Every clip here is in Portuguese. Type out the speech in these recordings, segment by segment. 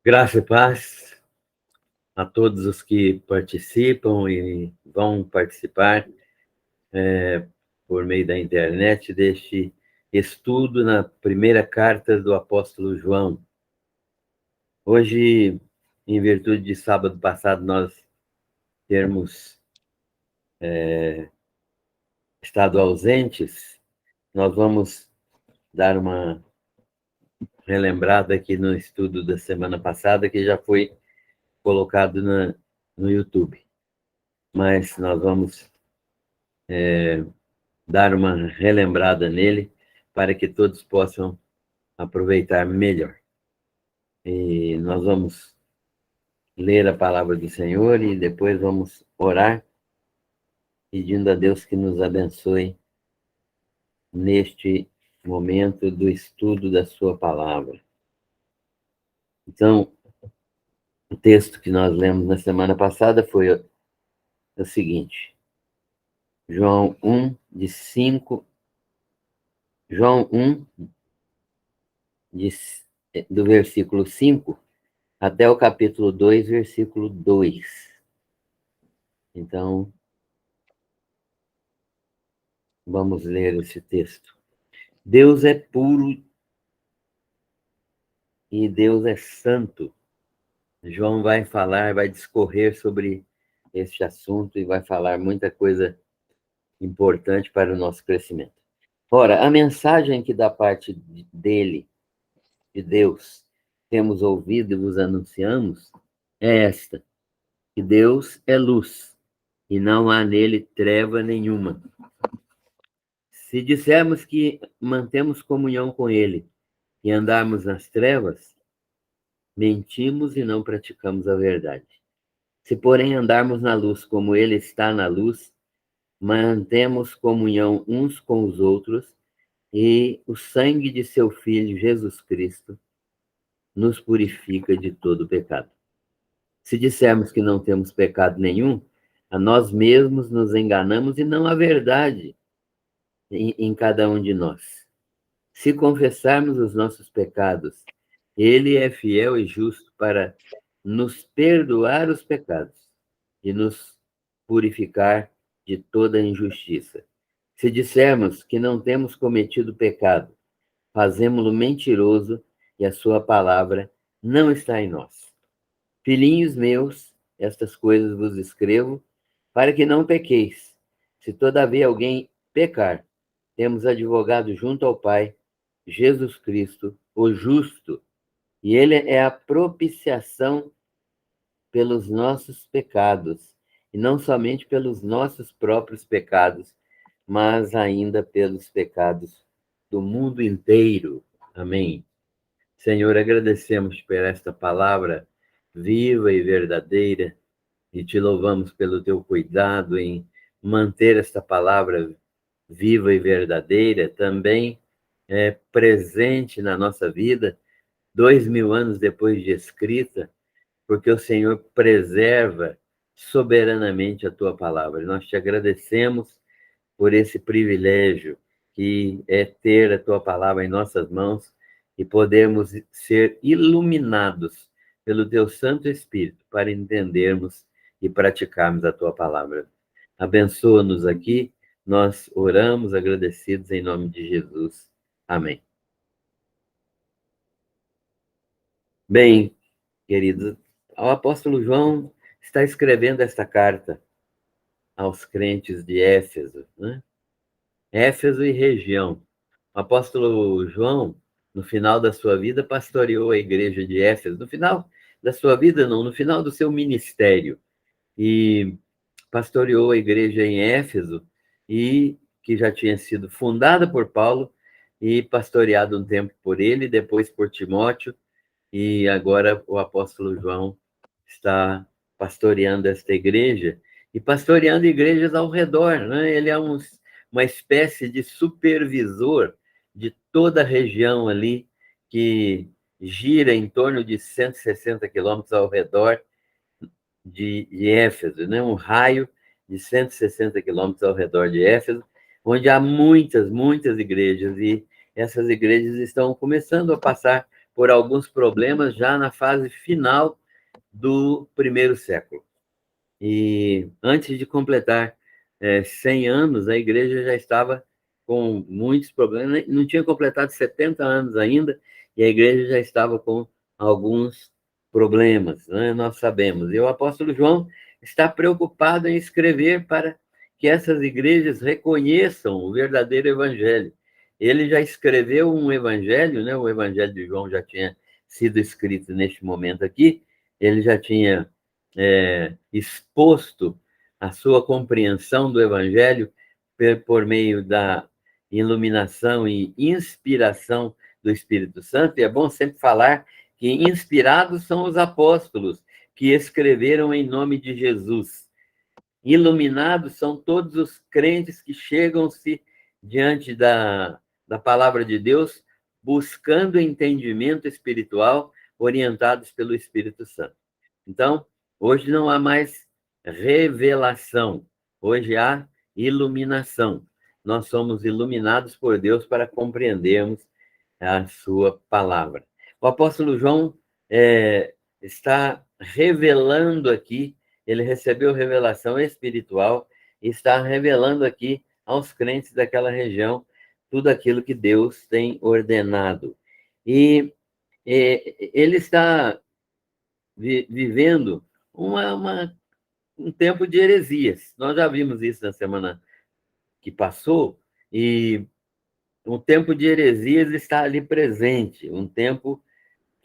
Graça e paz a todos os que participam e vão participar por meio da internet deste estudo na primeira carta do apóstolo João. Hoje, em virtude de sábado passado nós termos estado ausentes, nós vamos dar uma relembrada aqui no estudo da semana passada, que já foi colocado no YouTube. Mas nós vamos dar uma relembrada nele para que todos possam aproveitar melhor. E nós vamos ler a palavra do Senhor e depois vamos orar, pedindo a Deus que nos abençoe neste momento do estudo da sua palavra. Então, o texto que nós lemos na semana passada foi o seguinte: João 1, do versículo 5 até o capítulo 2, versículo 2. Então, vamos ler esse texto. Deus é puro e Deus é santo. João vai falar, vai discorrer sobre este assunto e vai falar muita coisa importante para o nosso crescimento. Ora, a mensagem que da parte dele, de Deus, temos ouvido e vos anunciamos é esta: que Deus é luz e não há nele treva nenhuma. Se dissermos que mantemos comunhão com ele e andarmos nas trevas, mentimos e não praticamos a verdade. Se, porém, andarmos na luz como ele está na luz, mantemos comunhão uns com os outros e o sangue de seu Filho, Jesus Cristo, nos purifica de todo pecado. Se dissermos que não temos pecado nenhum, a nós mesmos nos enganamos e não há verdade em cada um de nós. Se confessarmos os nossos pecados, ele é fiel e justo para nos perdoar os pecados e nos purificar de toda injustiça. Se dissermos que não temos cometido pecado, fazemo-lo mentiroso e a sua palavra não está em nós. Filhinhos meus, estas coisas vos escrevo para que não pequeis. Se todavia alguém pecar, temos advogado junto ao Pai, Jesus Cristo, o justo, e ele é a propiciação pelos nossos pecados, e não somente pelos nossos próprios pecados, mas ainda pelos pecados do mundo inteiro. Amém. Senhor, agradecemos por esta palavra viva e verdadeira, e te louvamos pelo teu cuidado em manter esta palavra viva e verdadeira também presente na nossa vida, 2000 anos depois de escrita, porque o Senhor preserva soberanamente a tua palavra. Nós te agradecemos por esse privilégio que é ter a tua palavra em nossas mãos e podermos ser iluminados pelo teu Santo Espírito para entendermos e praticarmos a tua palavra. Abençoa-nos aqui, nós oramos agradecidos em nome de Jesus. Amém. Bem, queridos, o apóstolo João está escrevendo esta carta aos crentes de Éfeso, né? Éfeso e região. O apóstolo João, no final da sua vida, pastoreou a igreja de Éfeso. No final da sua vida, não, no final do seu ministério. E pastoreou a igreja em Éfeso, e que já tinha sido fundada por Paulo e pastoreado um tempo por ele, depois por Timóteo, e agora o apóstolo João está pastoreando esta igreja e pastoreando igrejas ao redor, né? Ele é uma espécie de supervisor de toda a região ali, que gira em torno de 160 quilômetros ao redor de Éfeso, né? Um raio de 160 quilômetros ao redor de Éfeso, onde há muitas igrejas, e essas igrejas estão começando a passar por alguns problemas já na fase final do primeiro século. E antes de completar 100 anos, a igreja já estava com muitos problemas, não tinha completado 70 anos ainda, e a igreja já estava com alguns problemas, né? Nós sabemos. E o apóstolo João está preocupado em escrever para que essas igrejas reconheçam o verdadeiro evangelho. Ele já escreveu um evangelho, né? O evangelho de João já tinha sido escrito neste momento aqui, ele já tinha exposto a sua compreensão do evangelho por meio da iluminação e inspiração do Espírito Santo. E é bom sempre falar que inspirados são os apóstolos que escreveram em nome de Jesus. Iluminados são todos os crentes que chegam-se diante da palavra de Deus, buscando entendimento espiritual, orientados pelo Espírito Santo. Então, hoje não há mais revelação, hoje há iluminação. Nós somos iluminados por Deus para compreendermos a sua palavra. O apóstolo João está revelando aqui, ele recebeu revelação espiritual e está revelando aqui aos crentes daquela região tudo aquilo que Deus tem ordenado. E ele está vivendo um tempo de heresias. Nós já vimos isso na semana que passou, e um tempo de heresias está ali presente, um tempo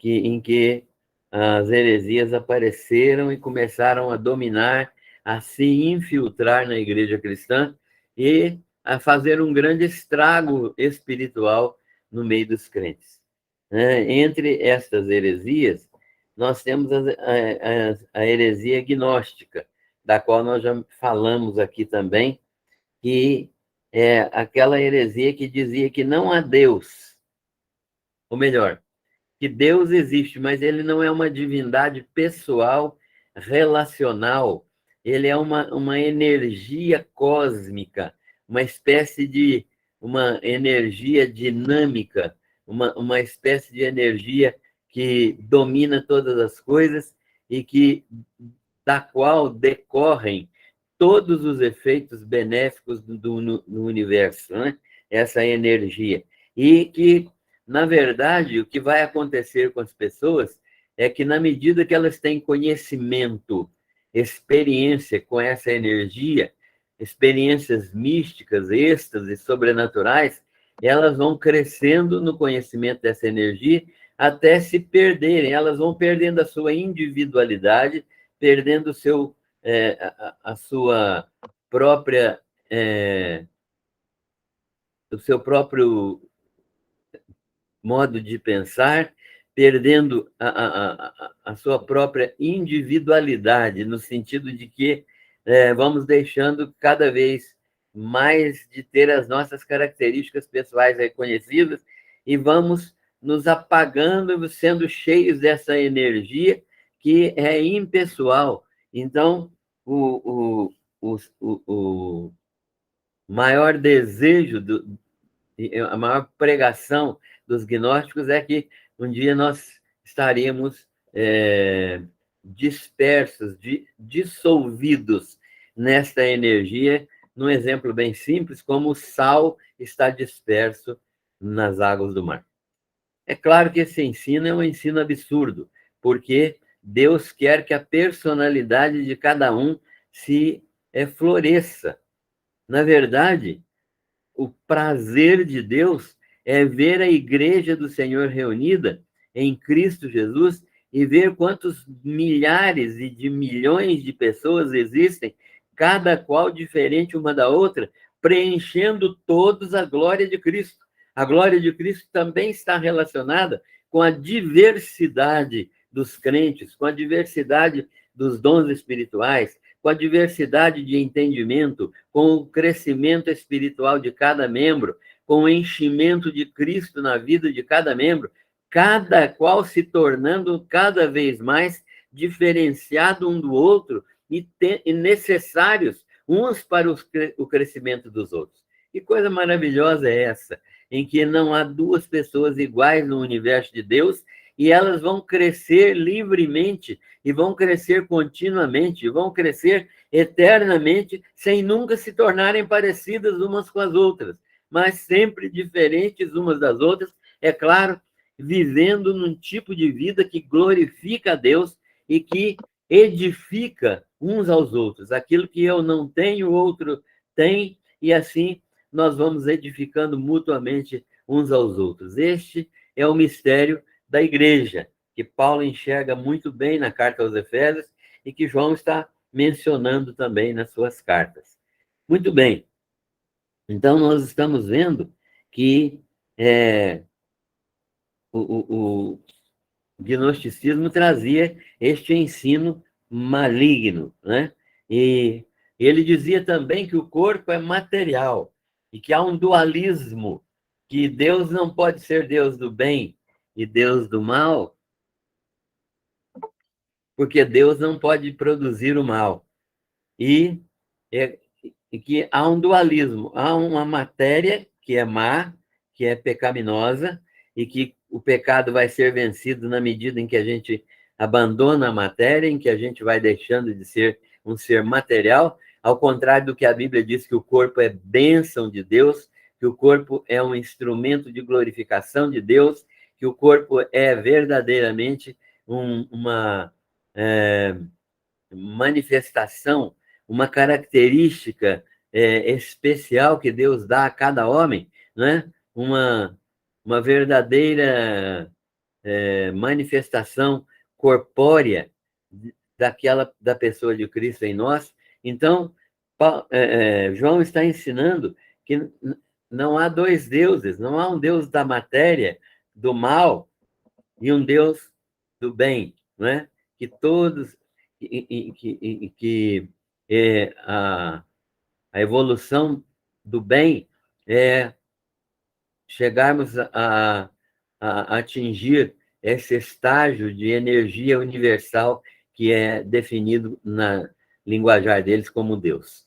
em que as heresias apareceram e começaram a dominar, a se infiltrar na igreja cristã e a fazer um grande estrago espiritual no meio dos crentes. Entre estas heresias, nós temos a heresia gnóstica, da qual nós já falamos aqui também, que é aquela heresia que dizia que não há Deus, ou melhor, que Deus existe, mas ele não é uma divindade pessoal, relacional, ele é uma energia cósmica, uma espécie de uma energia dinâmica, uma espécie de energia que domina todas as coisas e da qual decorrem todos os efeitos benéficos no universo, né? Essa energia. E que, na verdade, o que vai acontecer com as pessoas é que, na medida que elas têm conhecimento, experiência com essa energia, experiências místicas, êxtases, sobrenaturais, elas vão crescendo no conhecimento dessa energia até se perderem, elas vão perdendo a sua individualidade, perdendo a sua própria, o seu próprio modo de pensar, perdendo a sua própria individualidade, no sentido de que vamos deixando cada vez mais de ter as nossas características pessoais reconhecidas e vamos nos apagando, sendo cheios dessa energia que é impessoal. Então, o maior desejo, a maior pregação dos gnósticos é que um dia nós estaríamos dispersos, dissolvidos nesta energia, num exemplo bem simples, como o sal está disperso nas águas do mar. É claro que esse ensino é um ensino absurdo, porque Deus quer que a personalidade de cada um se floresça. Na verdade, o prazer de Deus é ver a igreja do Senhor reunida em Cristo Jesus e ver quantos milhares e de milhões de pessoas existem, cada qual diferente uma da outra, preenchendo todos a glória de Cristo. A glória de Cristo também está relacionada com a diversidade dos crentes, com a diversidade dos dons espirituais, com a diversidade de entendimento, com o crescimento espiritual de cada membro, com o enchimento de Cristo na vida de cada membro, cada qual se tornando cada vez mais diferenciado um do outro e necessários uns para o crescimento dos outros. Que coisa maravilhosa é essa, em que não há duas pessoas iguais no universo de Deus e elas vão crescer livremente, e vão crescer continuamente, e vão crescer eternamente, sem nunca se tornarem parecidas umas com as outras, mas sempre diferentes umas das outras, é claro, vivendo num tipo de vida que glorifica a Deus e que edifica uns aos outros. Aquilo que eu não tenho, o outro tem, e assim nós vamos edificando mutuamente uns aos outros. Este é o mistério da igreja, que Paulo enxerga muito bem na carta aos Efésios e que João está mencionando também nas suas cartas. Muito bem. Então, nós estamos vendo que o gnosticismo trazia este ensino maligno, né? E ele dizia também que o corpo é material e que há um dualismo, que Deus não pode ser Deus do bem e Deus do mal, porque Deus não pode produzir o mal. E, é, e que há um dualismo, há uma matéria que é má, que é pecaminosa, e que o pecado vai ser vencido na medida em que a gente abandona a matéria, em que a gente vai deixando de ser um ser material, ao contrário do que a Bíblia diz, que o corpo é bênção de Deus, que o corpo é um instrumento de glorificação de Deus, que o corpo é verdadeiramente uma manifestação, uma característica especial que Deus dá a cada homem, né? Uma verdadeira manifestação corpórea da pessoa de Cristo em nós. Então, João está ensinando que não há dois deuses, não há um Deus da matéria, do mal, e um Deus do bem, não é? Que todos, que a evolução do bem é chegarmos a atingir esse estágio de energia universal que é definido na linguajar deles como Deus.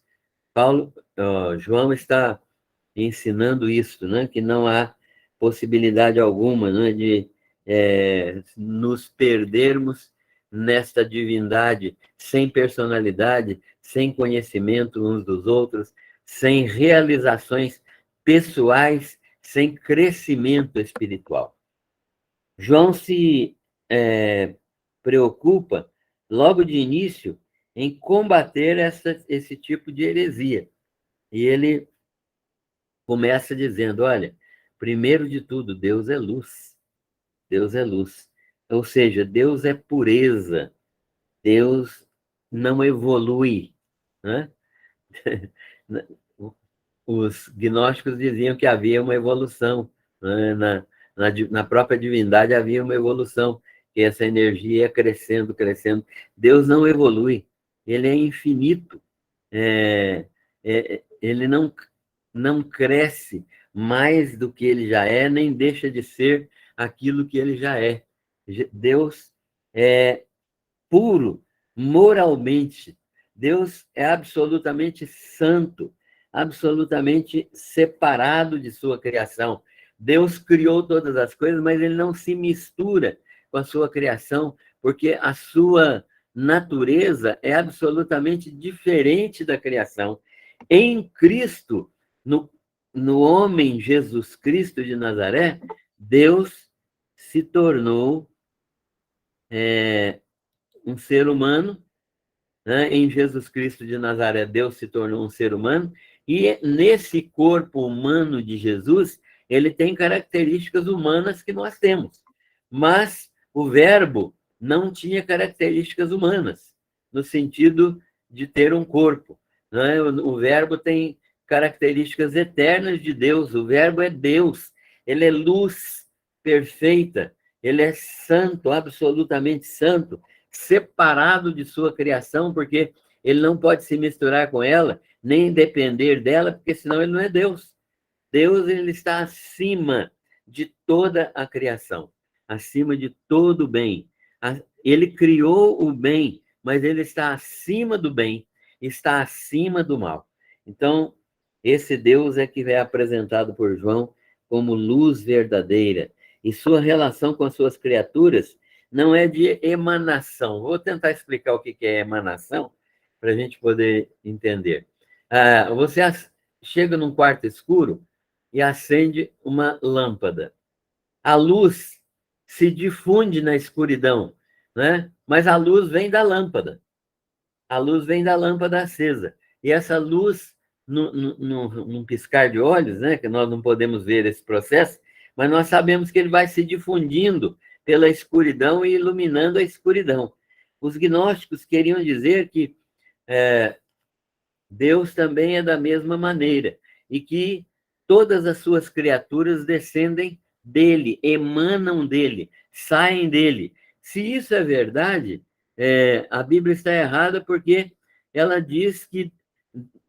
João está ensinando isso, né? Que não há possibilidade alguma, né? De nos perdermos nesta divindade sem personalidade, sem conhecimento uns dos outros, sem realizações pessoais, sem crescimento espiritual. João se preocupa, logo de início, em combater esse tipo de heresia. E ele começa dizendo, olha, primeiro de tudo, Deus é luz. Deus é luz. Ou seja, Deus é pureza. Deus não evolui, né? Os gnósticos diziam que havia uma evolução, né? Na própria divindade havia uma evolução, que essa energia ia crescendo, crescendo. Deus não evolui, ele é infinito. Ele não cresce mais do que ele já é, nem deixa de ser aquilo que ele já é. Deus é puro moralmente. Deus é absolutamente santo, absolutamente separado de sua criação. Deus criou todas as coisas, mas ele não se mistura com a sua criação, porque a sua natureza é absolutamente diferente da criação. Em Cristo, no homem Jesus Cristo de Nazaré, Deus se tornou um ser humano, né? Em Jesus Cristo de Nazaré, Deus se tornou um ser humano, e nesse corpo humano de Jesus, ele tem características humanas que nós temos. Mas o Verbo não tinha características humanas, no sentido de ter um corpo, né? O Verbo tem características eternas de Deus, o Verbo é Deus, ele é luz perfeita, ele é santo, absolutamente santo, separado de sua criação, porque ele não pode se misturar com ela, nem depender dela, porque senão ele não é Deus. Deus, ele está acima de toda a criação, acima de todo o bem. Ele criou o bem, mas ele está acima do bem, está acima do mal. Então, esse Deus é que é apresentado por João como luz verdadeira. E sua relação com as suas criaturas não é de emanação. Vou tentar explicar o que é emanação para a gente poder entender. Você chega num quarto escuro e acende uma lâmpada. A luz se difunde na escuridão, né? Mas a luz vem da lâmpada. A luz vem da lâmpada acesa. E essa luz, num piscar de olhos, né? Que nós não podemos ver esse processo, mas nós sabemos que ele vai se difundindo pela escuridão e iluminando a escuridão. Os gnósticos queriam dizer que Deus também é da mesma maneira, e que todas as suas criaturas descendem dele, emanam dele, saem dele. Se isso é verdade, a Bíblia está errada, porque ela diz que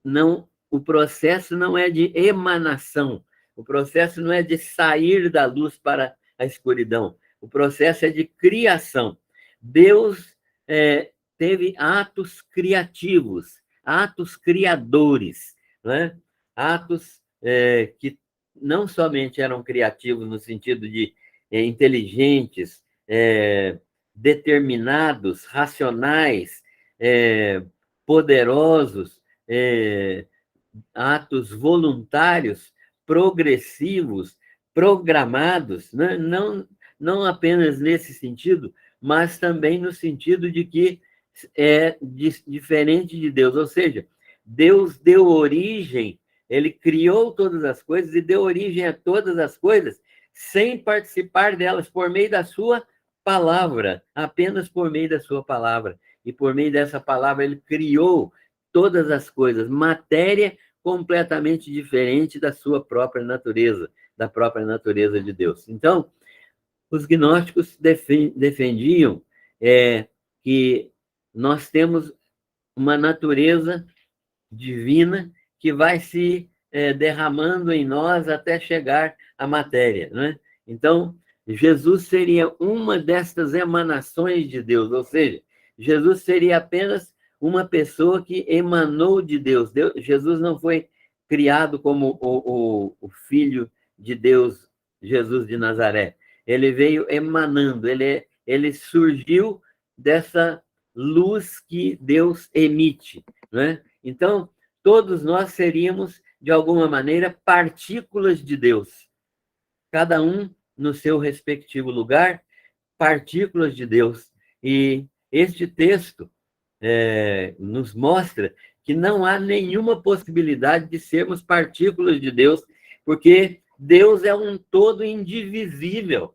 não, o processo não é de emanação, o processo não é de sair da luz para a escuridão, o processo é de criação. Deus teve atos criativos, atos criadores, né? Atos que não somente eram criativos no sentido de inteligentes, determinados, racionais, poderosos, atos voluntários, progressivos, programados, né? Não apenas nesse sentido, mas também no sentido de que é diferente de Deus, ou seja, Deus deu origem, ele criou todas as coisas e deu origem a todas as coisas sem participar delas, por meio da sua palavra, apenas por meio da sua palavra. E por meio dessa palavra ele criou todas as coisas, matéria completamente diferente da sua própria natureza, da própria natureza de Deus. Então, os gnósticos defendiam que nós temos uma natureza divina que vai se derramando em nós até chegar à matéria, né? Então, Jesus seria uma destas emanações de Deus, ou seja, Jesus seria apenas uma pessoa que emanou de Deus. Jesus não foi criado como o Filho de Deus, Jesus de Nazaré. Ele veio emanando, ele surgiu dessa luz que Deus emite, né? Então, todos nós seríamos, de alguma maneira, partículas de Deus. Cada um no seu respectivo lugar, partículas de Deus. E este texto nos mostra que não há nenhuma possibilidade de sermos partículas de Deus, porque Deus é um todo indivisível,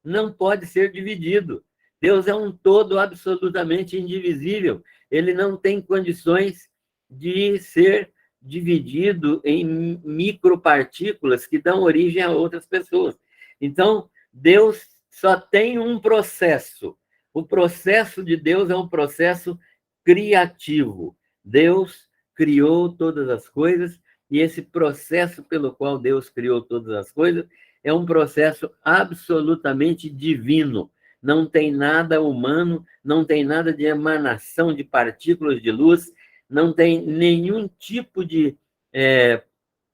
não pode ser dividido. Deus é um todo absolutamente indivisível. Ele não tem condições de ser dividido em micropartículas que dão origem a outras pessoas. Então, Deus só tem um processo. O processo de Deus é um processo criativo. Deus criou todas as coisas, e esse processo pelo qual Deus criou todas as coisas é um processo absolutamente divino. Não tem nada humano, não tem nada de emanação de partículas de luz, não tem nenhum tipo de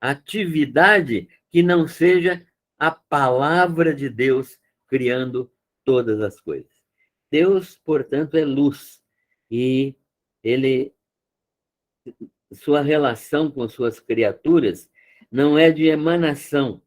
atividade que não seja a palavra de Deus criando todas as coisas. Deus, portanto, é luz, e sua relação com suas criaturas não é de emanação,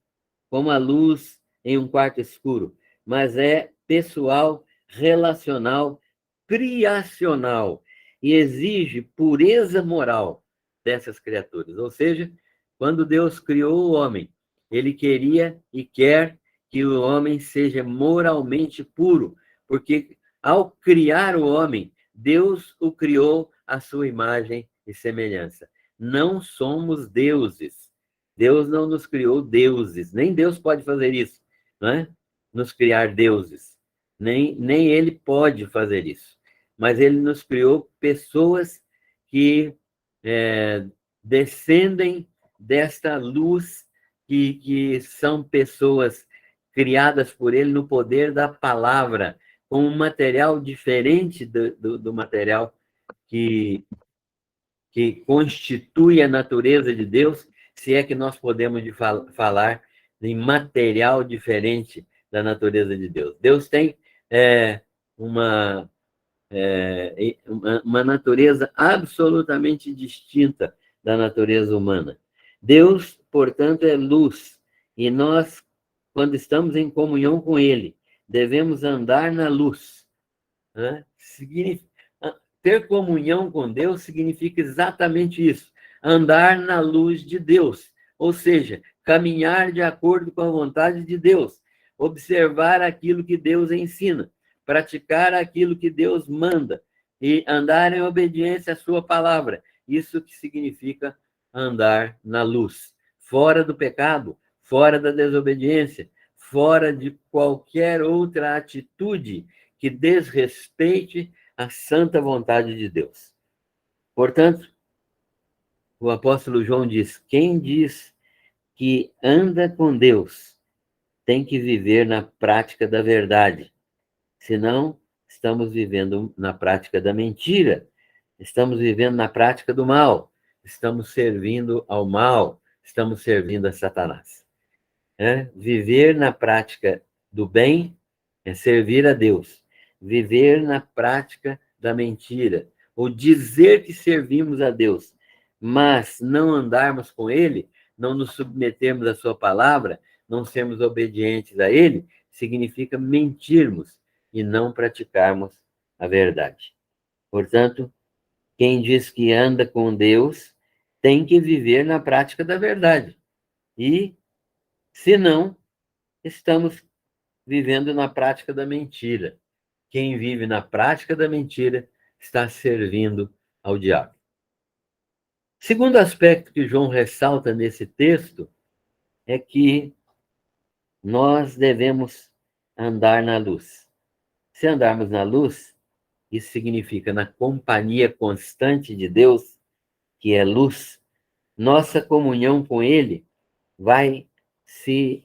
como a luz em um quarto escuro, mas é pessoal, relacional, criacional, e exige pureza moral dessas criaturas. Ou seja, quando Deus criou o homem, ele queria e quer que o homem seja moralmente puro, porque ao criar o homem, Deus o criou à sua imagem e semelhança. Não somos deuses. Deus não nos criou deuses, nem Deus pode fazer isso, não é? Nos criar deuses, nem ele pode fazer isso. Mas ele nos criou pessoas que descendem desta luz, que são pessoas criadas por ele no poder da palavra, com um material diferente do material que constitui a natureza de Deus, se é que nós podemos falar em material diferente da natureza de Deus. Deus tem uma natureza absolutamente distinta da natureza humana. Deus, portanto, é luz, e nós, quando estamos em comunhão com Ele, devemos andar na luz. Né? Ter comunhão com Deus significa exatamente isso, andar na luz de Deus, ou seja, caminhar de acordo com a vontade de Deus, observar aquilo que Deus ensina, praticar aquilo que Deus manda e andar em obediência à sua palavra. Isso que significa andar na luz, fora do pecado, fora da desobediência, fora de qualquer outra atitude que desrespeite a santa vontade de Deus. Portanto, o apóstolo João diz: quem diz que anda com Deus tem que viver na prática da verdade. Senão, estamos vivendo na prática da mentira, estamos vivendo na prática do mal, estamos servindo ao mal, estamos servindo a Satanás. Viver na prática do bem é servir a Deus. Viver na prática da mentira, ou dizer que servimos a Deus, mas não andarmos com Ele, não nos submetermos à sua palavra, não sermos obedientes a Ele, significa mentirmos e não praticarmos a verdade. Portanto, quem diz que anda com Deus tem que viver na prática da verdade. E, se não, estamos vivendo na prática da mentira. Quem vive na prática da mentira está servindo ao diabo. Segundo aspecto que João ressalta nesse texto é que nós devemos andar na luz. Se andarmos na luz, isso significa na companhia constante de Deus, que é luz, nossa comunhão com Ele vai se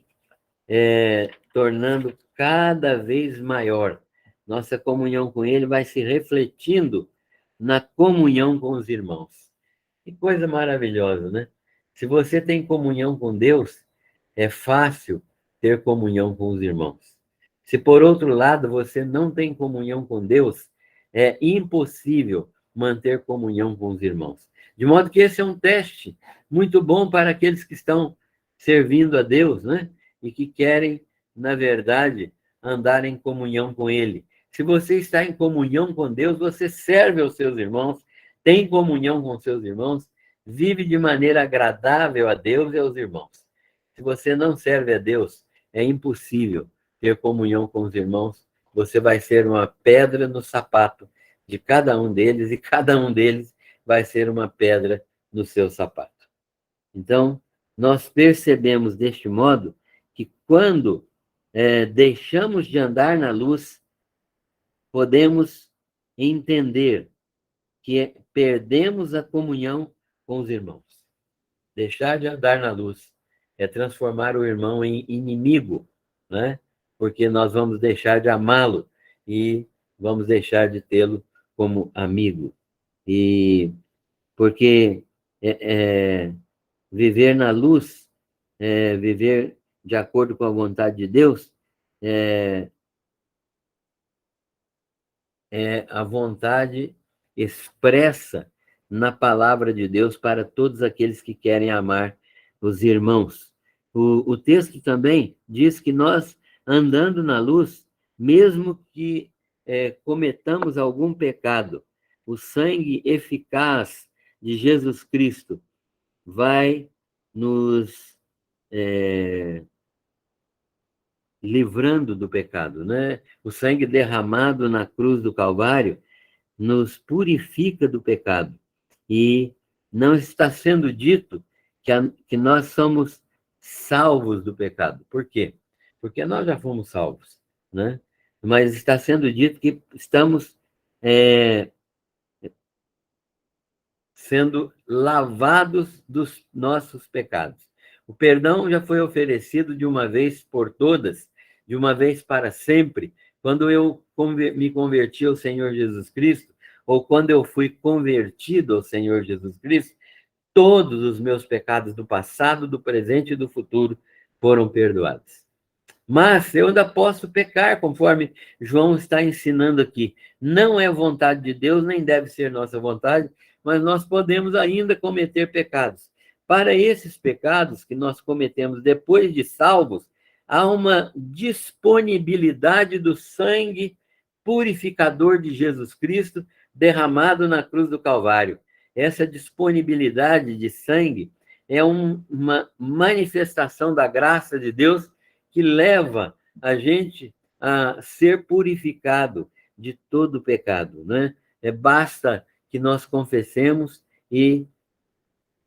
tornando cada vez maior. Nossa comunhão com Ele vai se refletindo na comunhão com os irmãos. Que coisa maravilhosa, né? Se você tem comunhão com Deus, é fácil ter comunhão com os irmãos. Se, por outro lado, você não tem comunhão com Deus, é impossível manter comunhão com os irmãos. De modo que esse é um teste muito bom para aqueles que estão servindo a Deus, né? E que querem, na verdade, andar em comunhão com Ele. Se você está em comunhão com Deus, você serve aos seus irmãos, tem comunhão com seus irmãos, vive de maneira agradável a Deus e aos irmãos. Se você não serve a Deus, é impossível ter comunhão com os irmãos. Você vai ser uma pedra no sapato de cada um deles e cada um deles vai ser uma pedra no seu sapato. Então, nós percebemos deste modo que quando deixamos de andar na luz, podemos entender que perdemos a comunhão com os irmãos. Deixar de andar na luz é transformar o irmão em inimigo, né? Porque nós vamos deixar de amá-lo e vamos deixar de tê-lo como amigo. E porque viver na luz, viver de acordo com a vontade de Deus, é a vontade expressa na palavra de Deus para todos aqueles que querem amar os irmãos. O texto também diz que nós, andando na luz, mesmo que cometamos algum pecado, o sangue eficaz de Jesus Cristo vai nos livrando do pecado, né? O sangue derramado na cruz do Calvário nos purifica do pecado. E não está sendo dito que nós somos salvos do pecado. Por quê? Porque nós já fomos salvos, né? Mas está sendo dito que estamos sendo lavados dos nossos pecados. O perdão já foi oferecido de uma vez por todas, de uma vez para sempre, quando eu me converti ao Senhor Jesus Cristo, ou quando eu fui convertido ao Senhor Jesus Cristo, todos os meus pecados do passado, do presente e do futuro foram perdoados. Mas eu ainda posso pecar, conforme João está ensinando aqui. Não é vontade de Deus, nem deve ser nossa vontade, mas nós podemos ainda cometer pecados. Para esses pecados que nós cometemos depois de salvos, há uma disponibilidade do sangue purificador de Jesus Cristo derramado na cruz do Calvário. Essa disponibilidade de sangue é uma manifestação da graça de Deus que leva a gente a ser purificado de todo o pecado, né? Basta que nós confessemos e,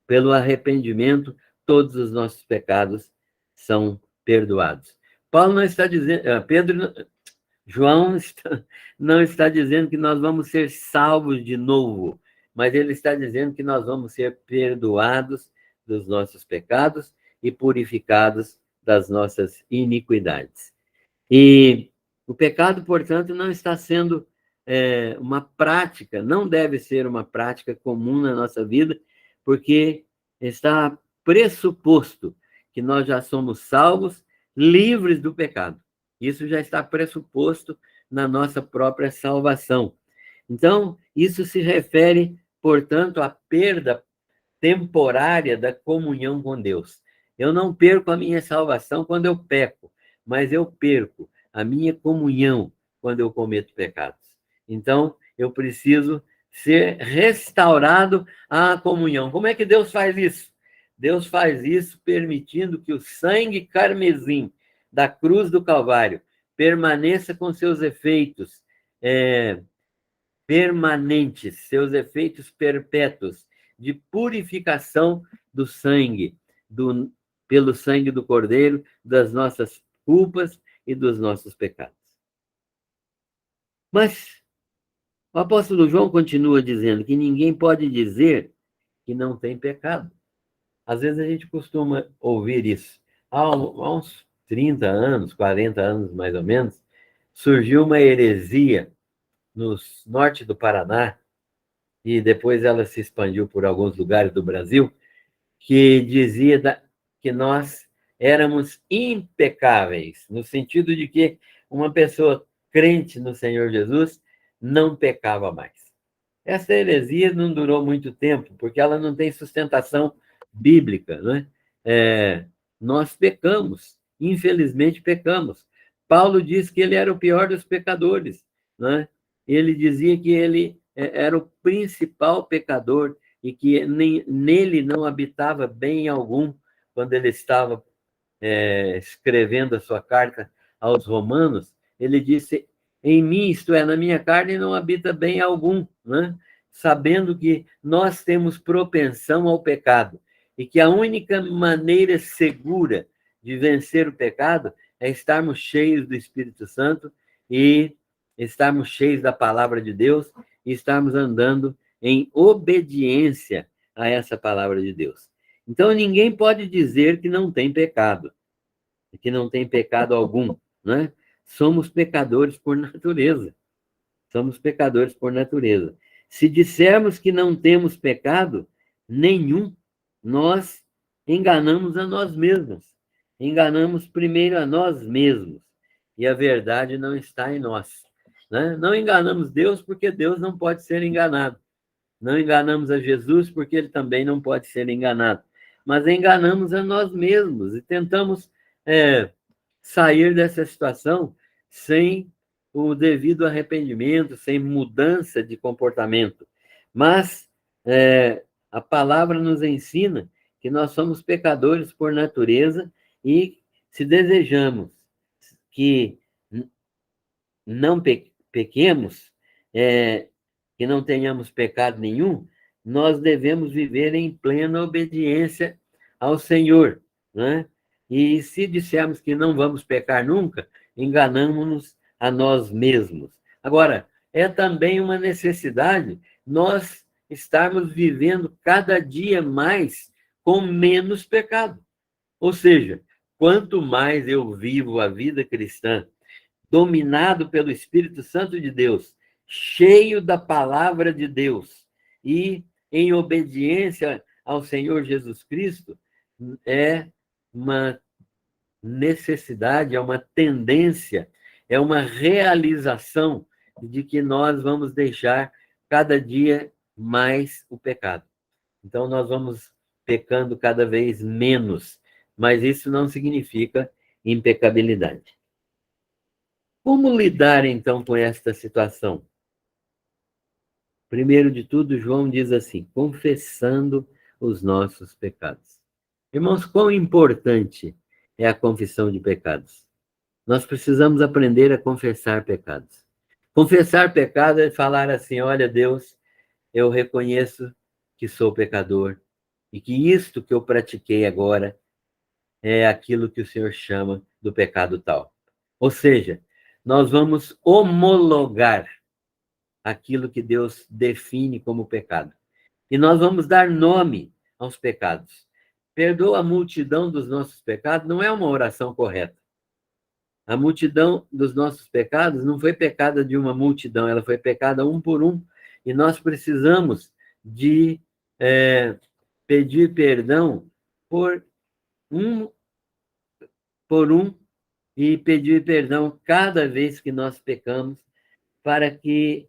pelo arrependimento, todos os nossos pecados são perdoados. Paulo não está dizendo, João não está dizendo que nós vamos ser salvos de novo, mas ele está dizendo que nós vamos ser perdoados dos nossos pecados e purificados das nossas iniquidades. E o pecado, portanto, não está sendo uma prática, não deve ser uma prática comum na nossa vida, porque está pressuposto que nós já somos salvos, livres do pecado. Isso já está pressuposto na nossa própria salvação. Então, isso se refere, portanto, à perda temporária da comunhão com Deus. Eu não perco a minha salvação quando eu peco, mas eu perco a minha comunhão quando eu cometo pecados. Então, eu preciso ser restaurado à comunhão. Como é que Deus faz isso? Deus faz isso permitindo que o sangue carmesim da cruz do Calvário permaneça com seus efeitos permanentes, seus efeitos perpétuos de purificação do sangue, pelo sangue do Cordeiro, das nossas culpas e dos nossos pecados. Mas o apóstolo João continua dizendo que ninguém pode dizer que não tem pecado. Às vezes a gente costuma ouvir isso. Há uns 30 anos, 40 anos mais ou menos, surgiu uma heresia no norte do Paraná, e depois ela se expandiu por alguns lugares do Brasil, que dizia que nós éramos impecáveis, no sentido de que uma pessoa crente no Senhor Jesus não pecava mais. Essa heresia não durou muito tempo, porque ela não tem sustentação bíblica, né? Nós pecamos, infelizmente pecamos. Paulo diz que ele era o pior dos pecadores, né? Ele dizia que ele era o principal pecador e que nele não habitava bem algum quando ele estava escrevendo a sua carta aos Romanos. Ele disse: em mim, isto é, na minha carne, não habita bem algum, né? Sabendo que nós temos propensão ao pecado e que a única maneira segura de vencer o pecado é estarmos cheios do Espírito Santo e estarmos cheios da palavra de Deus e estarmos andando em obediência a essa palavra de Deus. Então, ninguém pode dizer que não tem pecado, que não tem pecado algum, né? Somos pecadores por natureza. Somos pecadores por natureza. Se dissermos que não temos pecado nenhum, nós enganamos a nós mesmos. Enganamos primeiro a nós mesmos. E a verdade não está em nós, né? Não enganamos Deus porque Deus não pode ser enganado. Não enganamos a Jesus porque ele também não pode ser enganado. Mas enganamos a nós mesmos e tentamos sair dessa situação sem o devido arrependimento, sem mudança de comportamento. Mas a palavra nos ensina que nós somos pecadores por natureza e se desejamos que não pequemos, que não tenhamos pecado nenhum, nós devemos viver em plena obediência ao Senhor, né? E se dissermos que não vamos pecar nunca, enganamos-nos a nós mesmos. Agora, é também uma necessidade nós estarmos vivendo cada dia mais com menos pecado. Ou seja, quanto mais eu vivo a vida cristã, dominado pelo Espírito Santo de Deus, cheio da palavra de Deus e em obediência ao Senhor Jesus Cristo, é uma necessidade, é uma tendência, é uma realização de que nós vamos deixar cada dia mais o pecado. Então, nós vamos pecando cada vez menos, mas isso não significa impecabilidade. Como lidar, então, com esta situação? Primeiro de tudo, João diz assim: confessando os nossos pecados. Irmãos, quão importante é a confissão de pecados? Nós precisamos aprender a confessar pecados. Confessar pecado é falar assim: olha, Deus, eu reconheço que sou pecador e que isto que eu pratiquei agora é aquilo que o Senhor chama do pecado tal. Ou seja, nós vamos homologar aquilo que Deus define como pecado. E nós vamos dar nome aos pecados. Perdoa a multidão dos nossos pecados não é uma oração correta. A multidão dos nossos pecados não foi pecada de uma multidão, ela foi pecada um por um. E nós precisamos de pedir perdão por um e pedir perdão cada vez que nós pecamos, para que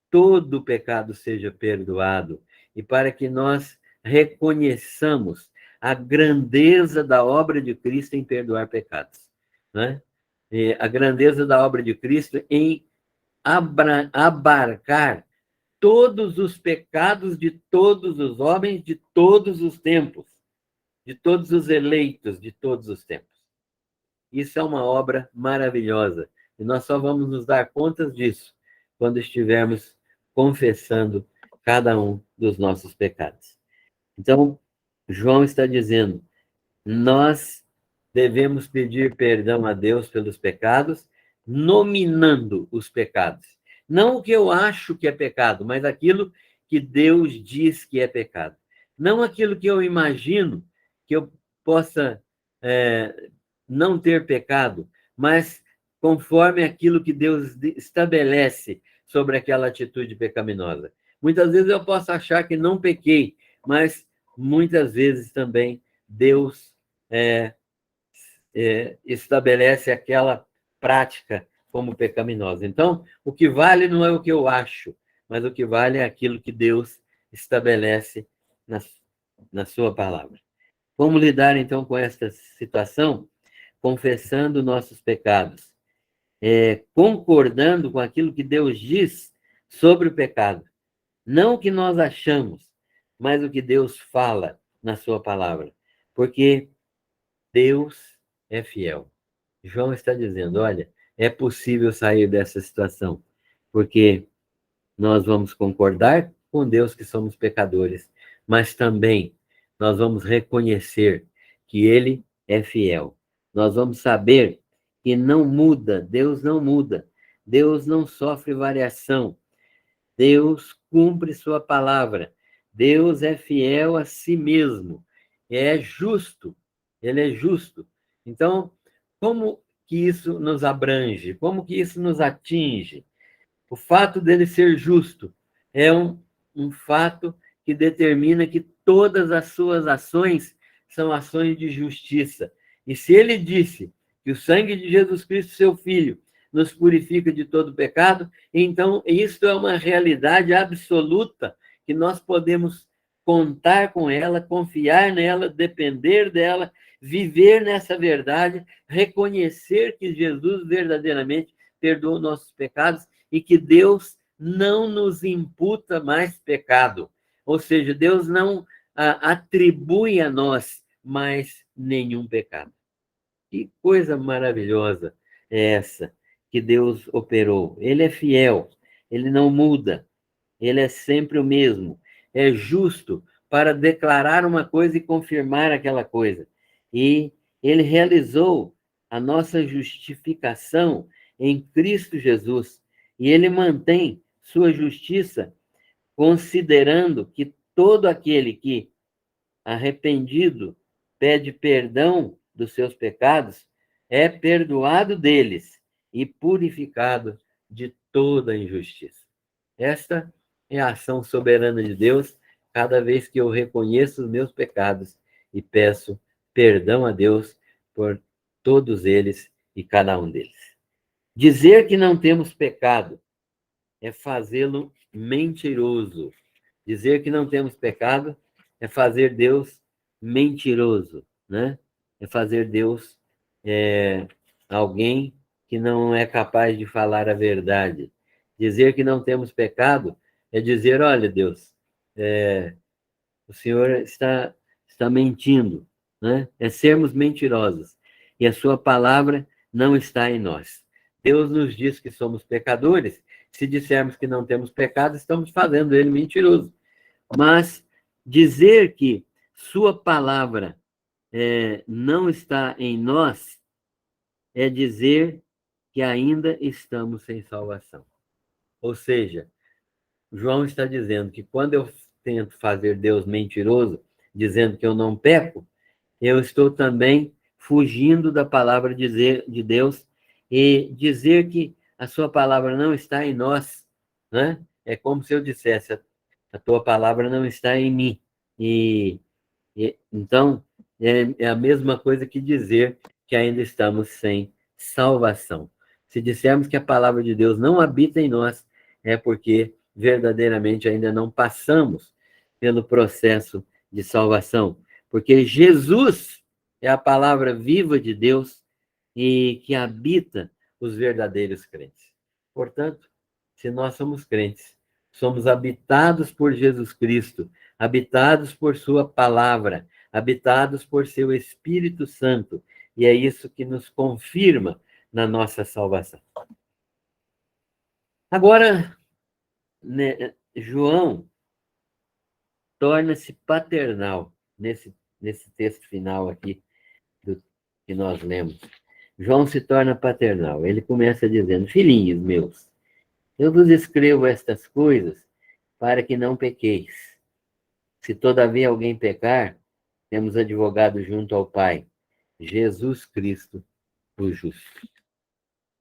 todo pecado seja perdoado e para que nós reconheçamos a grandeza da obra de Cristo em perdoar pecados, né? E a grandeza da obra de Cristo em abarcar todos os pecados de todos os homens de todos os tempos, de todos os eleitos de todos os tempos. Isso é uma obra maravilhosa e nós só vamos nos dar conta disso quando estivermos confessando cada um dos nossos pecados. Então, João está dizendo, nós devemos pedir perdão a Deus pelos pecados, nominando os pecados. Não o que eu acho que é pecado, mas aquilo que Deus diz que é pecado. Não aquilo que eu imagino que eu possa não ter pecado, mas conforme aquilo que Deus estabelece sobre aquela atitude pecaminosa. Muitas vezes eu posso achar que não pequei, mas muitas vezes também Deus estabelece aquela prática como pecaminosa. Então, o que vale não é o que eu acho, mas o que vale é aquilo que Deus estabelece na sua palavra. Como lidar, então, com esta situação? Confessando nossos pecados, concordando com aquilo que Deus diz sobre o pecado. Não o que nós achamos, mas o que Deus fala na sua palavra. Porque Deus é fiel. João está dizendo, olha, é possível sair dessa situação, porque nós vamos concordar com Deus que somos pecadores, mas também nós vamos reconhecer que Ele é fiel. Nós vamos saber que não muda, Deus não muda, Deus não sofre variação, Deus cumpre sua palavra, Deus é fiel a si mesmo, é justo, Ele é justo. Então, como que isso nos abrange? Como que isso nos atinge? O fato dele ser justo é um fato que determina que todas as suas ações são ações de justiça. E se ele disse que o sangue de Jesus Cristo, seu Filho, nos purifica de todo pecado, então isso é uma realidade absoluta que nós podemos contar com ela, confiar nela, depender dela, viver nessa verdade, reconhecer que Jesus verdadeiramente perdoou nossos pecados e que Deus não nos imputa mais pecado. Ou seja, Deus não atribui a nós mais nenhum pecado. Que coisa maravilhosa é essa que Deus operou. Ele é fiel, ele não muda, ele é sempre o mesmo. É justo para declarar uma coisa e confirmar aquela coisa. E ele realizou a nossa justificação em Cristo Jesus. E ele mantém sua justiça, considerando que todo aquele que, arrependido, pede perdão dos seus pecados, é perdoado deles e purificado de toda injustiça. Esta é a ação soberana de Deus cada vez que eu reconheço os meus pecados e peço perdão a Deus por todos eles e cada um deles. Dizer que não temos pecado é fazê-lo mentiroso. Dizer que não temos pecado é fazer Deus mentiroso, né? É fazer Deus alguém que não é capaz de falar a verdade. Dizer que não temos pecado é dizer, olha, Deus, o Senhor está mentindo, né? É sermos mentirosos. E a sua palavra não está em nós. Deus nos diz que somos pecadores. Se dissermos que não temos pecado, estamos fazendo ele mentiroso. Mas dizer que sua palavra não está em nós é dizer que ainda estamos sem salvação. Ou seja, João está dizendo que quando eu tento fazer Deus mentiroso, dizendo que eu não peco, eu estou também fugindo da palavra de Deus, e dizer que a sua palavra não está em nós, né? É como se eu dissesse, a tua palavra não está em mim. Então, é a mesma coisa que dizer que ainda estamos sem salvação. Se dissermos que a palavra de Deus não habita em nós, é porque verdadeiramente ainda não passamos pelo processo de salvação. Porque Jesus é a palavra viva de Deus e que habita os verdadeiros crentes. Portanto, se nós somos crentes, somos habitados por Jesus Cristo, habitados por sua palavra, habitados por seu Espírito Santo, e é isso que nos confirma na nossa salvação. Agora, né, João torna-se paternal nesse texto final aqui que nós lemos. João se torna paternal. Ele começa dizendo: filhinhos meus, eu vos escrevo estas coisas para que não pequeis. Se todavia alguém pecar, temos advogado junto ao Pai, Jesus Cristo, o justo.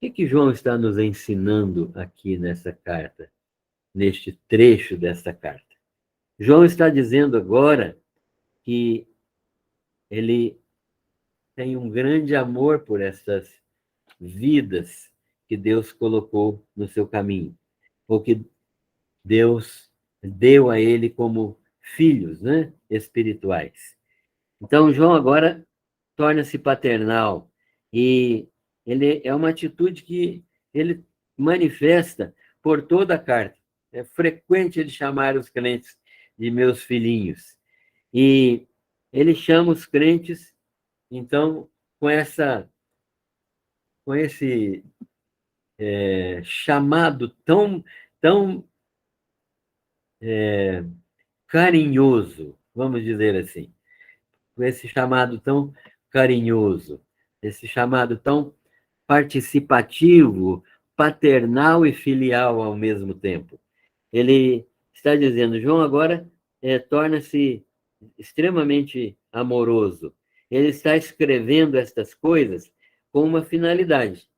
O que João está nos ensinando aqui nessa carta, neste trecho dessa carta? João está dizendo agora que ele tem um grande amor por essas vidas que Deus colocou no seu caminho, ou que Deus deu a ele como filhos, né, espirituais. Então, João agora torna-se paternal, e ele é uma atitude que ele manifesta por toda a carta. É frequente ele chamar os crentes de meus filhinhos. E ele chama os crentes, então, com esse chamado tão carinhoso, vamos dizer assim, com esse chamado tão carinhoso, esse chamado tão participativo, paternal e filial ao mesmo tempo. Ele está dizendo, João agora torna-se extremamente amoroso. Ele está escrevendo estas coisas com uma finalidade.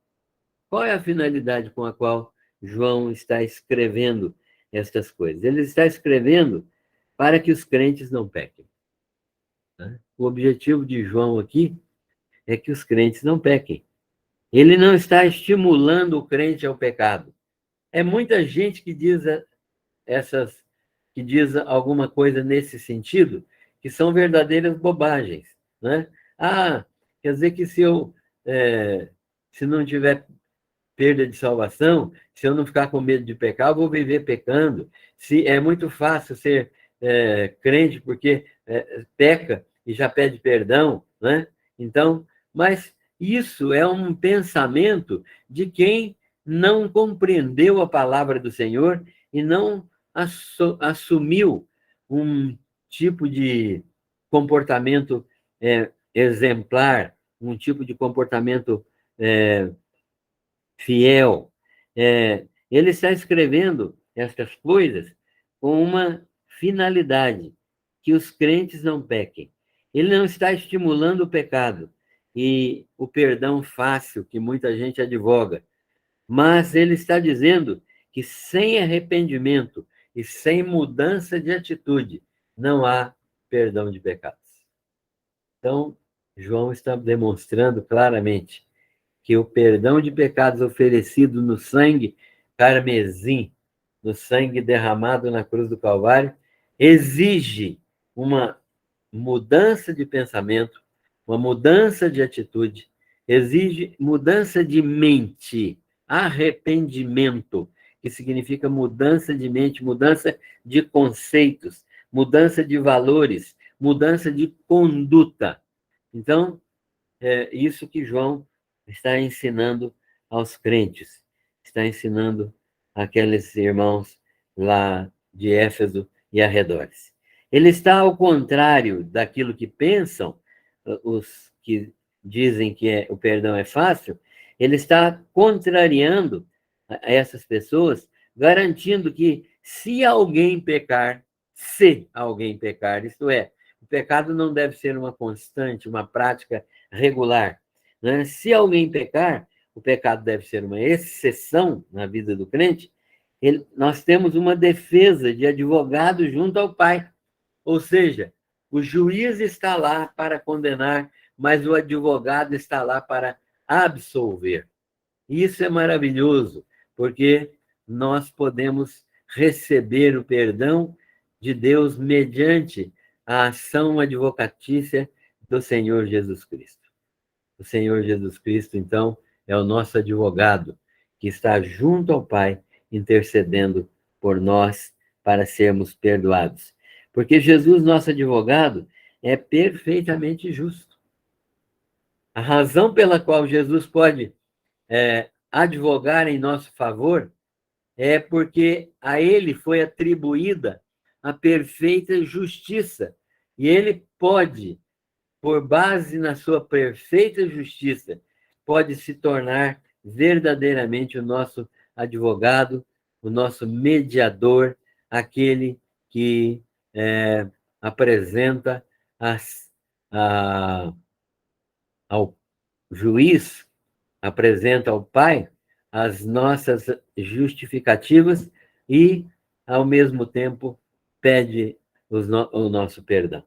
Qual é a finalidade com a qual João está escrevendo estas coisas? Ele está escrevendo para que os crentes não pequem. O objetivo de João aqui é que os crentes não pequem. Ele não está estimulando o crente ao pecado. É muita gente que diz alguma coisa nesse sentido, que são verdadeiras bobagens, né? Quer dizer que se não tiver perda de salvação, se eu não ficar com medo de pecar, eu vou viver pecando. Se é muito fácil ser crente porque peca e já pede perdão, né? Então, mas isso é um pensamento de quem não compreendeu a palavra do Senhor e não assumiu um tipo de comportamento exemplar, um tipo de comportamento fiel. Ele está escrevendo estas coisas com uma finalidade, que os crentes não pequem. Ele não está estimulando o pecado e o perdão fácil que muita gente advoga, mas ele está dizendo que sem arrependimento e sem mudança de atitude não há perdão de pecados. Então, João está demonstrando claramente que o perdão de pecados oferecido no sangue carmesim, no sangue derramado na cruz do Calvário, exige uma mudança de pensamento, uma mudança de atitude, exige mudança de mente, arrependimento, que significa mudança de mente, mudança de conceitos, mudança de valores, mudança de conduta. Então, é isso que João está ensinando aos crentes, está ensinando aqueles irmãos lá de Éfeso e arredores. Ele está ao contrário daquilo que pensam os que dizem que o perdão é fácil, ele está contrariando essas pessoas, garantindo que se alguém pecar, isto é, o pecado não deve ser uma constante, uma prática regular, né? Se alguém pecar, o pecado deve ser uma exceção na vida do crente. Nós temos uma defesa de advogado junto ao Pai. Ou seja, o juiz está lá para condenar, mas o advogado está lá para absolver. Isso é maravilhoso, porque nós podemos receber o perdão de Deus mediante a ação advocatícia do Senhor Jesus Cristo. O Senhor Jesus Cristo, então, é o nosso advogado, que está junto ao Pai, intercedendo por nós para sermos perdoados. Porque Jesus, nosso advogado, é perfeitamente justo. A razão pela qual Jesus pode advogar em nosso favor é porque a ele foi atribuída a perfeita justiça. E ele pode, por base na sua perfeita justiça, pode se tornar verdadeiramente o nosso advogado, o nosso mediador, aquele que apresenta ao juiz, apresenta ao Pai as nossas justificativas e, ao mesmo tempo, pede o nosso perdão.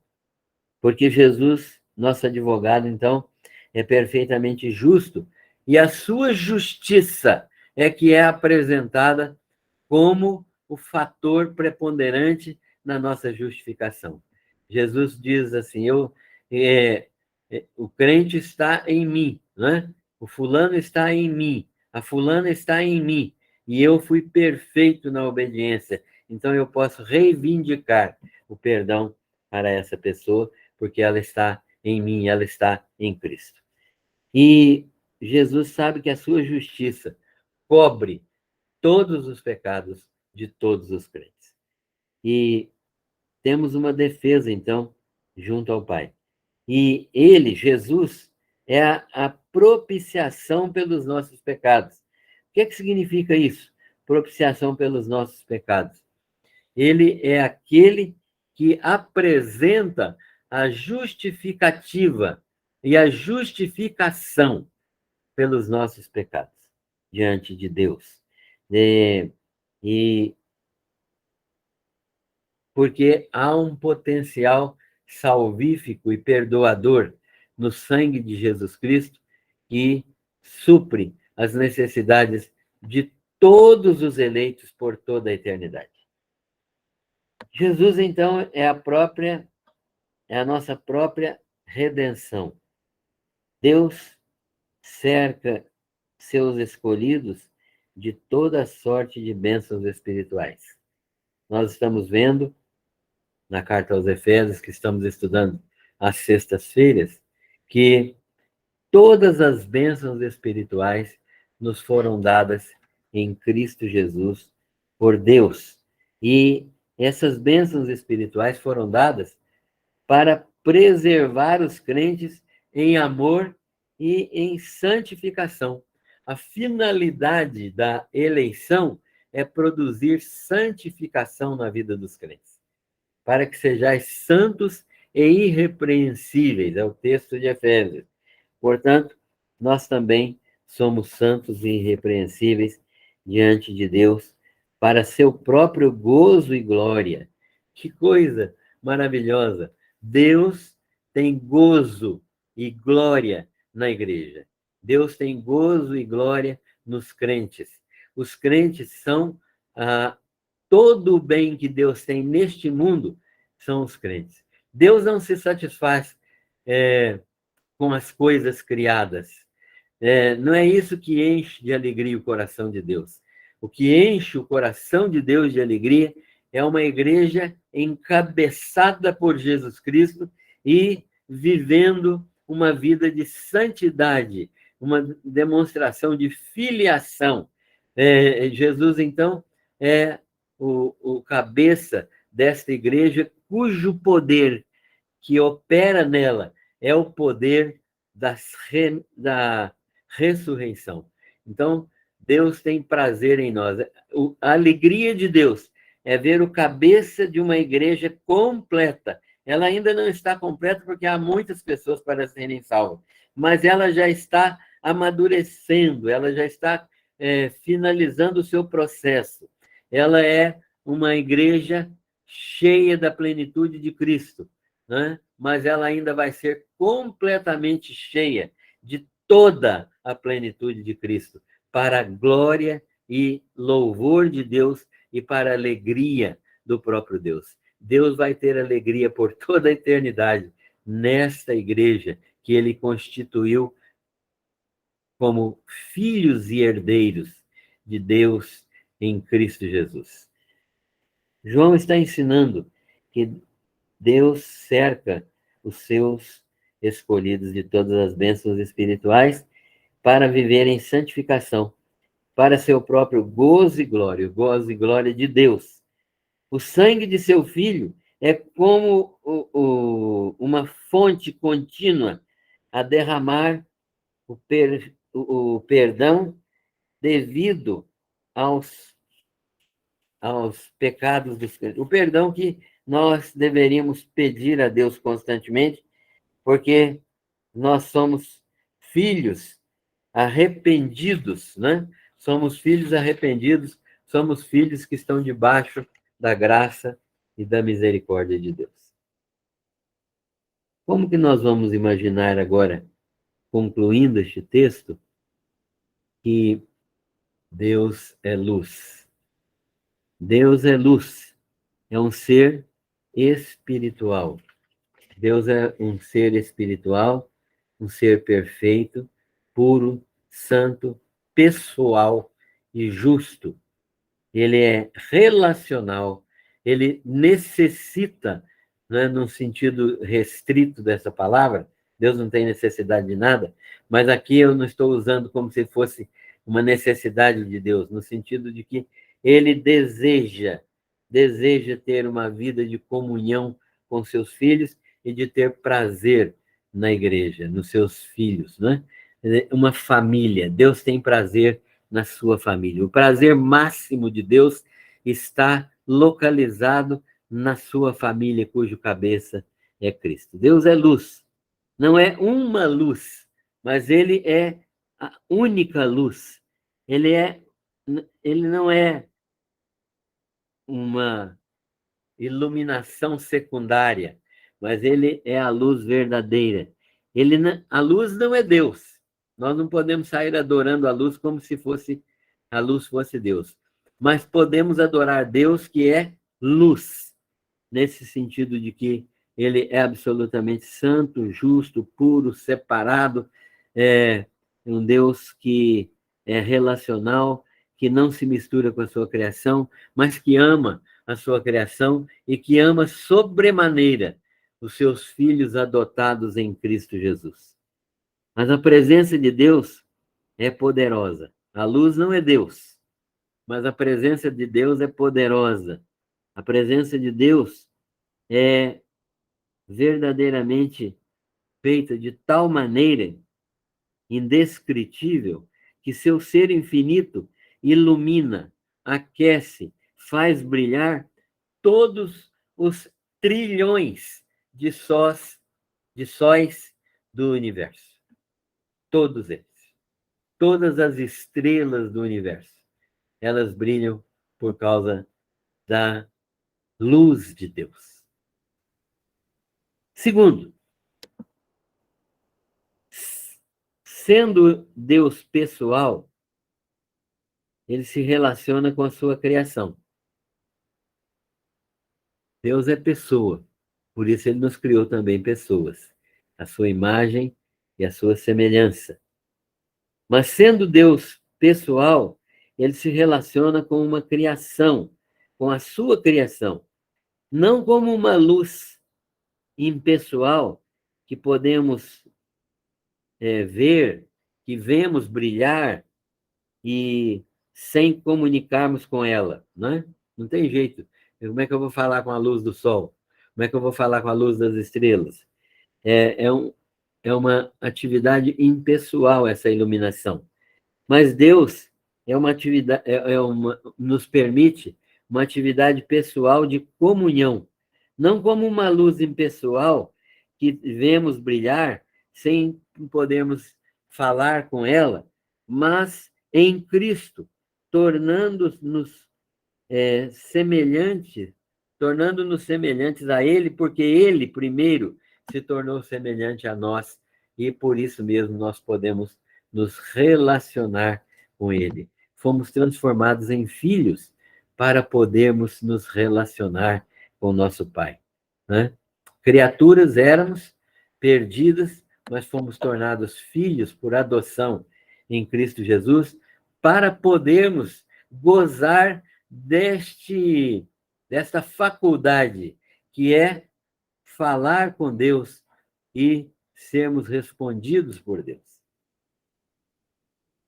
Porque Jesus, nosso advogado, então, é perfeitamente justo e a sua justiça é que é apresentada como o fator preponderante na nossa justificação. Jesus diz assim, o crente está em mim, né? O fulano está em mim, a fulana está em mim, e eu fui perfeito na obediência, então eu posso reivindicar o perdão para essa pessoa, porque ela está em mim, ela está em Cristo. E Jesus sabe que a sua justiça cobre todos os pecados de todos os crentes. E temos uma defesa, então, junto ao Pai. E ele, Jesus, é a propiciação pelos nossos pecados. O que significa isso? Propiciação pelos nossos pecados. Ele é aquele que apresenta a justificativa e a justificação pelos nossos pecados diante de Deus. E porque há um potencial salvífico e perdoador no sangue de Jesus Cristo que supre as necessidades de todos os eleitos por toda a eternidade. Jesus, então, é a nossa própria redenção. Deus cerca seus escolhidos de toda sorte de bênçãos espirituais. Nós estamos vendo na carta aos Efésios, que estamos estudando às sextas-feiras, que todas as bênçãos espirituais nos foram dadas em Cristo Jesus por Deus. E essas bênçãos espirituais foram dadas para preservar os crentes em amor e em santificação. A finalidade da eleição é produzir santificação na vida dos crentes, para que sejais santos e irrepreensíveis, é o texto de Efésios. Portanto, nós também somos santos e irrepreensíveis diante de Deus, para seu próprio gozo e glória. Que coisa maravilhosa! Deus tem gozo e glória na igreja. Deus tem gozo e glória nos crentes. Os crentes são todo o bem que Deus tem neste mundo, são os crentes. Deus não se satisfaz com as coisas criadas. Não é isso que enche de alegria o coração de Deus. O que enche o coração de Deus de alegria é uma igreja encabeçada por Jesus Cristo e vivendo uma vida de santidade, uma demonstração de filiação. Jesus, então, é o cabeça desta igreja, cujo poder que opera nela é o poder da ressurreição. Então, Deus tem prazer em nós. A alegria de Deus é ver o cabeça de uma igreja completa. Ela ainda não está completa porque há muitas pessoas para serem salvas, mas ela já está amadurecendo, ela já está finalizando o seu processo. Ela é uma igreja cheia da plenitude de Cristo, né? Mas ela ainda vai ser completamente cheia de toda a plenitude de Cristo, para a glória e louvor de Deus e para a alegria do próprio Deus. Deus vai ter alegria por toda a eternidade nesta igreja que ele constituiu como filhos e herdeiros de Deus em Cristo Jesus. João está ensinando que Deus cerca os seus escolhidos de todas as bênçãos espirituais para viver em santificação, para seu próprio gozo e glória, o gozo e glória de Deus. O sangue de seu Filho é como uma fonte contínua a derramar o perdão devido aos pecados dos crentes. O perdão que nós deveríamos pedir a Deus constantemente, porque nós somos filhos arrependidos, né? Somos filhos arrependidos, somos filhos que estão debaixo da graça e da misericórdia de Deus. Como que nós vamos imaginar agora, concluindo este texto, que Deus é luz? Deus é luz, é um ser espiritual. Deus é um ser espiritual, um ser perfeito, puro, santo, pessoal e justo. Ele é relacional, ele necessita, né, num sentido restrito dessa palavra, Deus não tem necessidade de nada, mas aqui eu não estou usando como se fosse uma necessidade de Deus, no sentido de que ele deseja ter uma vida de comunhão com seus filhos e de ter prazer na igreja, nos seus filhos, né? Uma família, Deus tem prazer na sua família. O prazer máximo de Deus está localizado na sua família, cujo cabeça é Cristo. Deus é luz. Não é uma luz, mas ele é a única luz. Ele não é uma iluminação secundária, mas ele é a luz verdadeira. A luz não é Deus. Nós não podemos sair adorando a luz como se a luz fosse Deus. Mas podemos adorar Deus, que é luz, nesse sentido de que ele é absolutamente santo, justo, puro, separado, é um Deus que é relacional, que não se mistura com a sua criação, mas que ama a sua criação e que ama sobremaneira os seus filhos adotados em Cristo Jesus. Mas a presença de Deus é poderosa. A luz não é Deus, mas a presença de Deus é poderosa. A presença de Deus é verdadeiramente feita de tal maneira indescritível que seu ser infinito ilumina, aquece, faz brilhar todos os trilhões de sóis do universo. Todos eles. Todas as estrelas do universo. Elas brilham por causa da luz de Deus. Segundo, sendo Deus pessoal, ele se relaciona com a sua criação. Deus é pessoa, por isso ele nos criou também pessoas, a sua imagem e a sua semelhança. Mas sendo Deus pessoal, ele se relaciona com uma criação, com a sua criação, não como uma luz impessoal que podemos ver, que vemos brilhar e sem comunicarmos com ela, né? Não tem jeito. Como é que eu vou falar com a luz do sol? Como é que eu vou falar com a luz das estrelas? É uma atividade impessoal essa iluminação. Mas Deus é uma atividade, nos permite uma atividade pessoal de comunhão, não como uma luz impessoal que vemos brilhar sem podermos falar com ela, mas em Cristo, tornando-nos semelhantes, tornando-nos semelhantes a Ele, porque Ele primeiro se tornou semelhante a nós e por isso mesmo nós podemos nos relacionar com Ele. Fomos transformados em filhos para podermos nos relacionar com o nosso Pai, né? Criaturas éramos, perdidas, mas fomos tornados filhos por adoção em Cristo Jesus para podermos gozar desta faculdade que é falar com Deus e sermos respondidos por Deus.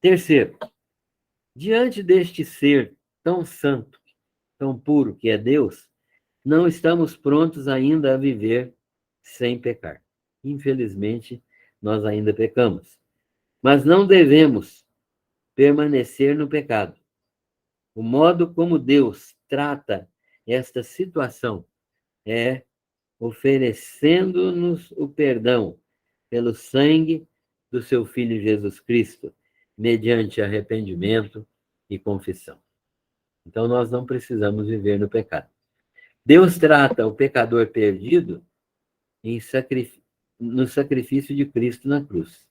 Terceiro, diante deste ser tão santo, tão puro que é Deus, não estamos prontos ainda a viver sem pecar. Infelizmente, nós ainda pecamos. Mas não devemos permanecer no pecado. O modo como Deus trata esta situação é oferecendo-nos o perdão pelo sangue do seu Filho Jesus Cristo, mediante arrependimento e confissão. Então, nós não precisamos viver no pecado. Deus trata o pecador perdido no sacrifício de Cristo na cruz.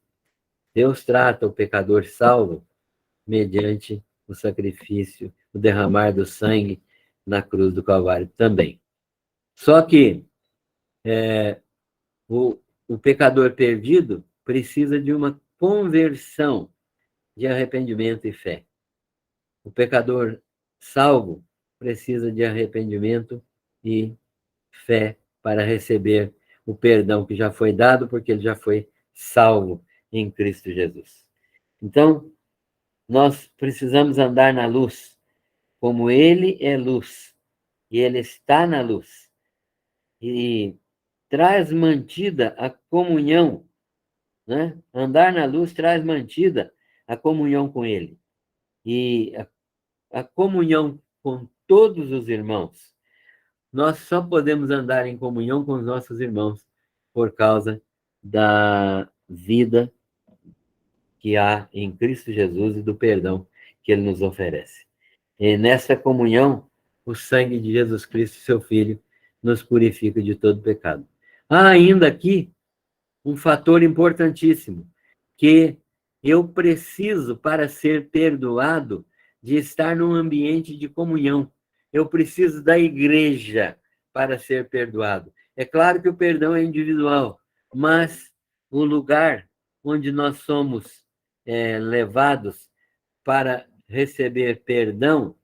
Deus trata o pecador salvo mediante o sacrifício, o derramar do sangue na cruz do Calvário também. Só que o pecador perdido precisa de uma conversão de arrependimento e fé. O pecador salvo precisa de arrependimento e fé para receber o perdão que já foi dado, porque ele já foi salvo em Cristo Jesus. Então, nós precisamos andar na luz, como ele é luz, e ele está na luz. E traz mantida a comunhão, né? Andar na luz traz mantida a comunhão com ele. E a comunhão com todos os irmãos. Nós só podemos andar em comunhão com os nossos irmãos por causa da vida que há em Cristo Jesus e do perdão que ele nos oferece. E nessa comunhão, o sangue de Jesus Cristo, seu Filho, nos purifica de todo pecado. Há ainda aqui um fator importantíssimo, que eu preciso, para ser perdoado, de estar num ambiente de comunhão. Eu preciso da igreja para ser perdoado. É claro que o perdão é individual, mas o lugar onde nós somos levados para receber perdão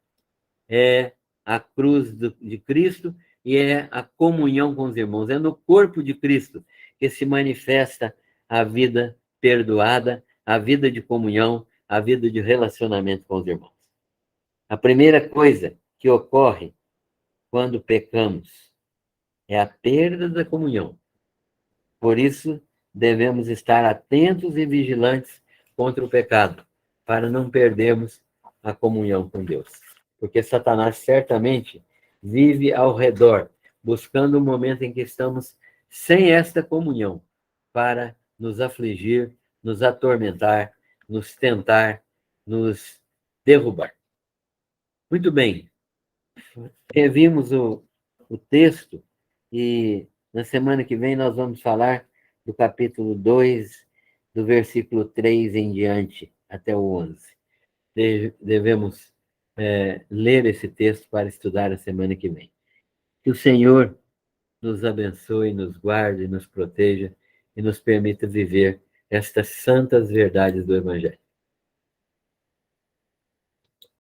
é a cruz de Cristo e é a comunhão com os irmãos. É no corpo de Cristo que se manifesta a vida perdoada, a vida de comunhão, a vida de relacionamento com os irmãos. A primeira coisa que ocorre quando pecamos é a perda da comunhão. Por isso, devemos estar atentos e vigilantes contra o pecado, para não perdermos a comunhão com Deus. Porque Satanás certamente vive ao redor, buscando o momento em que estamos sem esta comunhão, para nos afligir, nos atormentar, nos tentar, nos derrubar. Muito bem, revimos o texto e na semana que vem nós vamos falar do capítulo 2 do versículo 3 em diante, até o 11. Devemos ler esse texto para estudar a semana que vem. Que o Senhor nos abençoe, nos guarde, nos proteja e nos permita viver estas santas verdades do Evangelho.